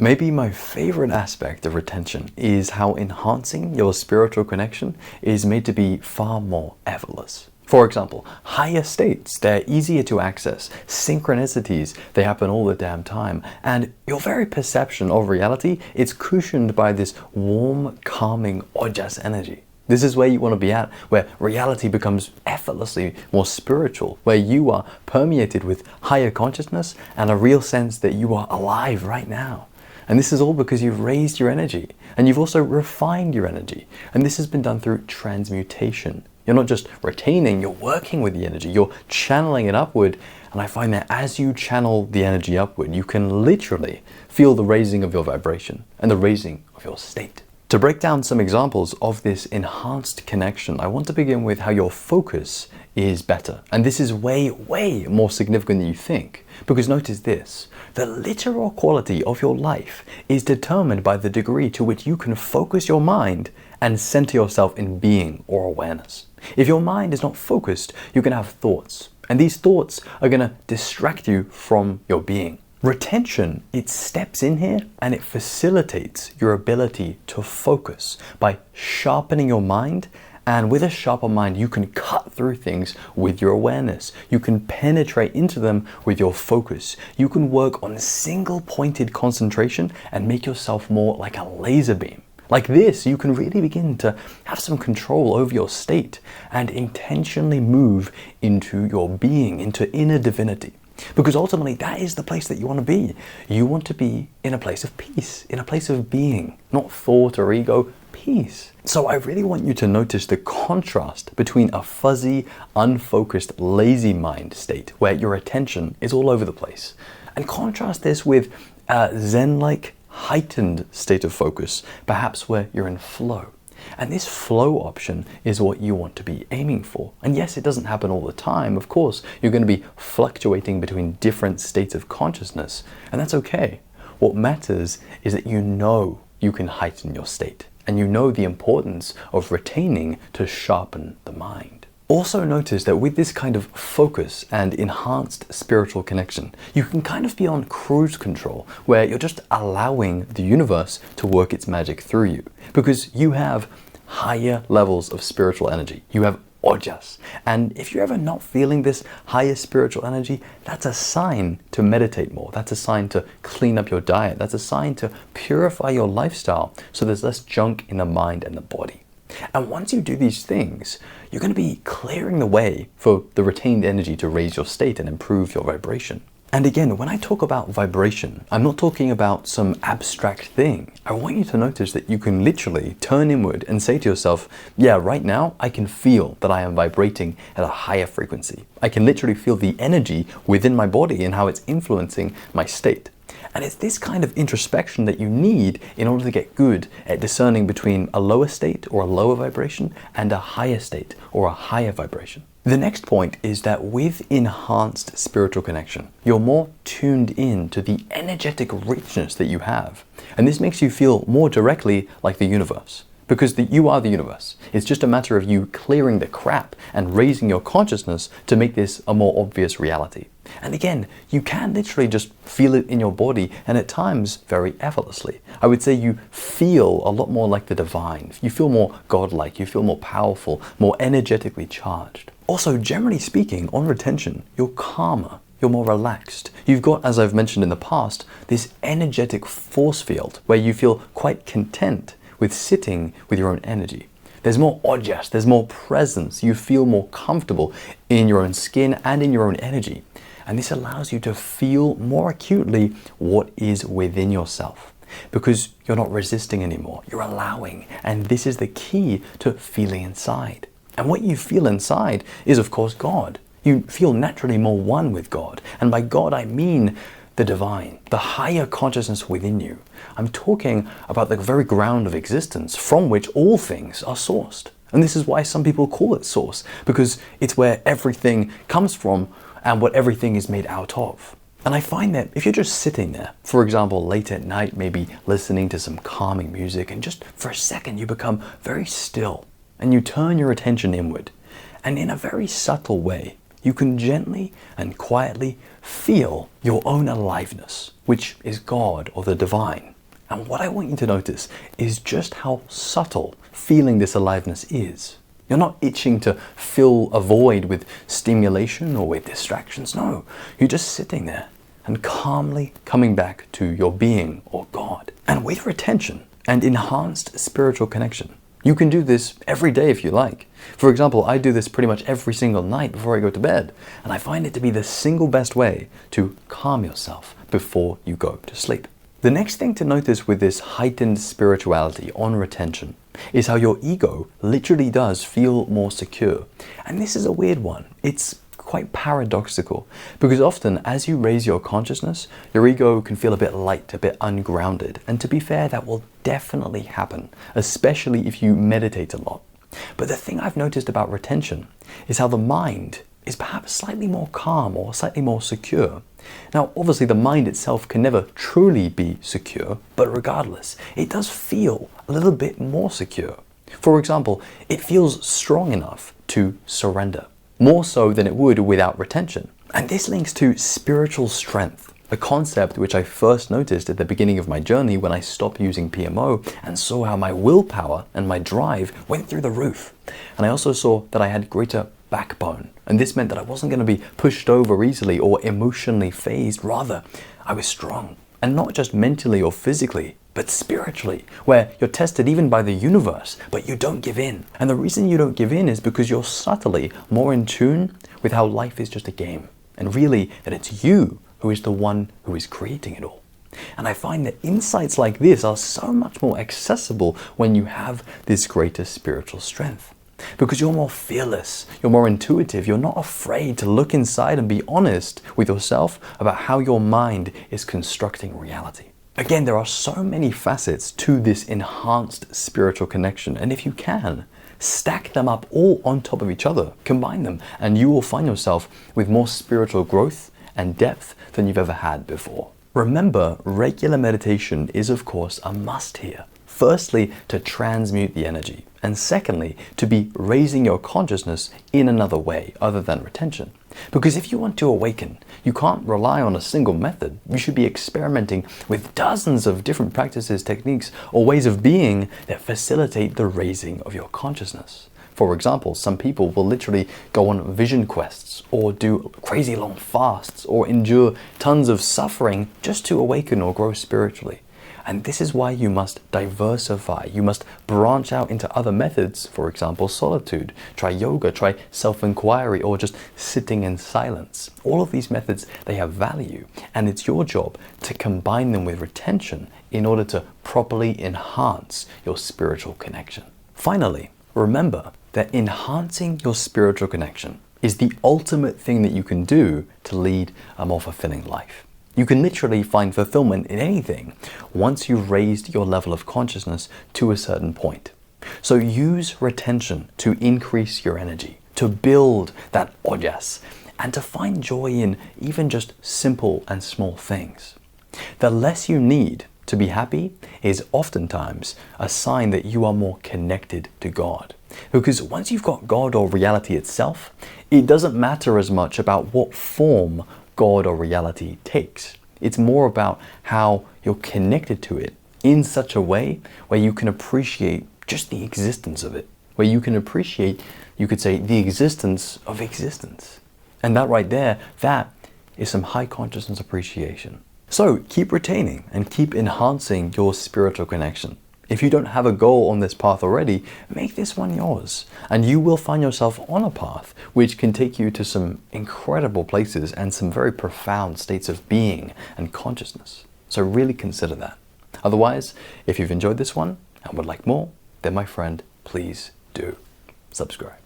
Maybe my favorite aspect of retention is how enhancing your spiritual connection is made to be far more effortless. For example, higher states, they're easier to access. Synchronicities, they happen all the damn time. And your very perception of reality, it's cushioned by this warm, calming Ojas energy. This is where you want to be at, where reality becomes effortlessly more spiritual, where you are permeated with higher consciousness and a real sense that you are alive right now. And this is all because you've raised your energy and you've also refined your energy. And this has been done through transmutation. You're not just retaining, you're working with the energy, you're channeling it upward. And I find that as you channel the energy upward, you can literally feel the raising of your vibration and the raising of your state. To break down some examples of this enhanced connection, I want to begin with how your focus is better. And this is way, way more significant than you think. Because notice this, the literal quality of your life is determined by the degree to which you can focus your mind and center yourself in being or awareness. If your mind is not focused, you can have thoughts. And these thoughts are going to distract you from your being. Retention, it steps in here and it facilitates your ability to focus by sharpening your mind. And with a sharper mind, you can cut through things with your awareness. You can penetrate into them with your focus. You can work on single pointed concentration and make yourself more like a laser beam. Like this, you can really begin to have some control over your state and intentionally move into your being, into inner divinity. Because ultimately, that is the place that you want to be. You want to be in a place of peace, in a place of being, not thought or ego, peace. So I really want you to notice the contrast between a fuzzy, unfocused, lazy mind state where your attention is all over the place. And contrast this with a Zen-like, heightened state of focus, perhaps where you're in flow. And this flow option is what you want to be aiming for. And yes, it doesn't happen all the time. Of course, you're going to be fluctuating between different states of consciousness, and that's okay. What matters is that you know you can heighten your state, and you know the importance of retaining to sharpen the mind. Also notice that with this kind of focus and enhanced spiritual connection, you can kind of be on cruise control, where you're just allowing the universe to work its magic through you. Because you have higher levels of spiritual energy. You have Ojas. And if you're ever not feeling this higher spiritual energy, that's a sign to meditate more. That's a sign to clean up your diet. That's a sign to purify your lifestyle so there's less junk in the mind and the body. And once you do these things, you're going to be clearing the way for the retained energy to raise your state and improve your vibration. And again, when I talk about vibration, I'm not talking about some abstract thing. I want you to notice that you can literally turn inward and say to yourself, yeah, right now I can feel that I am vibrating at a higher frequency. I can literally feel the energy within my body and how it's influencing my state. And it's this kind of introspection that you need in order to get good at discerning between a lower state or a lower vibration and a higher state or a higher vibration. The next point is that with enhanced spiritual connection, you're more tuned in to the energetic richness that you have. And this makes you feel more directly like the universe. Because you are the universe. It's just a matter of you clearing the crap and raising your consciousness to make this a more obvious reality. And again, you can literally just feel it in your body, and at times very effortlessly. I would say you feel a lot more like the divine. You feel more godlike, you feel more powerful, more energetically charged. Also, generally speaking, on retention, you're calmer. You're more relaxed. You've got, as I've mentioned in the past, this energetic force field where you feel quite content with sitting with your own energy. There's more ojas, there's more presence. You feel more comfortable in your own skin and in your own energy. And this allows you to feel more acutely what is within yourself. Because you're not resisting anymore, you're allowing. And this is the key to feeling inside. And what you feel inside is, of course, God. You feel naturally more one with God. And by God, I mean the divine, the higher consciousness within you. I'm talking about the very ground of existence from which all things are sourced. And this is why some people call it source, because it's where everything comes from and what everything is made out of. And I find that if you're just sitting there, for example, late at night, maybe listening to some calming music, and just for a second you become very still and you turn your attention inward. And in a very subtle way, you can gently and quietly feel your own aliveness, which is God or the divine. And what I want you to notice is just how subtle feeling this aliveness is. You're not itching to fill a void with stimulation or with distractions. No, you're just sitting there and calmly coming back to your being or God. And with retention and enhanced spiritual connection, you can do this every day if you like. For example, I do this pretty much every single night before I go to bed, and I find it to be the single best way to calm yourself before you go to sleep. The next thing to notice with this heightened spirituality on retention is how your ego literally does feel more secure. And this is a weird one. It's quite paradoxical, because often as you raise your consciousness, your ego can feel a bit light, a bit ungrounded. And to be fair, that will definitely happen, especially if you meditate a lot. But the thing I've noticed about retention is how the mind is perhaps slightly more calm or slightly more secure. Now, obviously the mind itself can never truly be secure, but regardless, it does feel a little bit more secure. For example, it feels strong enough to surrender, more so than it would without retention. And this links to spiritual strength, a concept which I first noticed at the beginning of my journey when I stopped using PMO and saw how my willpower and my drive went through the roof. And I also saw that I had greater backbone. And this meant that I wasn't going to be pushed over easily or emotionally phased. Rather, I was strong. And not just mentally or physically, but spiritually, where you're tested even by the universe, but you don't give in. And the reason you don't give in is because you're subtly more in tune with how life is just a game. And really, that it's you who is the one who is creating it all. And I find that insights like this are so much more accessible when you have this greater spiritual strength. Because you're more fearless, you're more intuitive, you're not afraid to look inside and be honest with yourself about how your mind is constructing reality. Again, there are so many facets to this enhanced spiritual connection, and if you can, stack them up all on top of each other, combine them, and you will find yourself with more spiritual growth and depth than you've ever had before. Remember, regular meditation is of course a must here. Firstly, to transmute the energy, and secondly, to be raising your consciousness in another way other than retention. Because if you want to awaken, you can't rely on a single method. You should be experimenting with dozens of different practices, techniques, or ways of being that facilitate the raising of your consciousness. For example, some people will literally go on vision quests or do crazy long fasts or endure tons of suffering just to awaken or grow spiritually. And this is why you must diversify. You must branch out into other methods, for example, solitude. Try yoga, try self-inquiry, or just sitting in silence. All of these methods, they have value, and it's your job to combine them with retention in order to properly enhance your spiritual connection. Finally, remember that enhancing your spiritual connection is the ultimate thing that you can do to lead a more fulfilling life. You can literally find fulfillment in anything once you've raised your level of consciousness to a certain point. So use retention to increase your energy, to build that ojas, and to find joy in even just simple and small things. The less you need to be happy is oftentimes a sign that you are more connected to God. Because once you've got God or reality itself, it doesn't matter as much about what form God or reality takes. It's more about how you're connected to it in such a way where you can appreciate just the existence of it, where you can appreciate, you could say, the existence of existence. And that right there, that is some high consciousness appreciation. So keep retaining and keep enhancing your spiritual connection. If you don't have a goal on this path already, make this one yours, and you will find yourself on a path which can take you to some incredible places and some very profound states of being and consciousness. So really consider that. Otherwise, if you've enjoyed this one and would like more, then my friend, please do subscribe.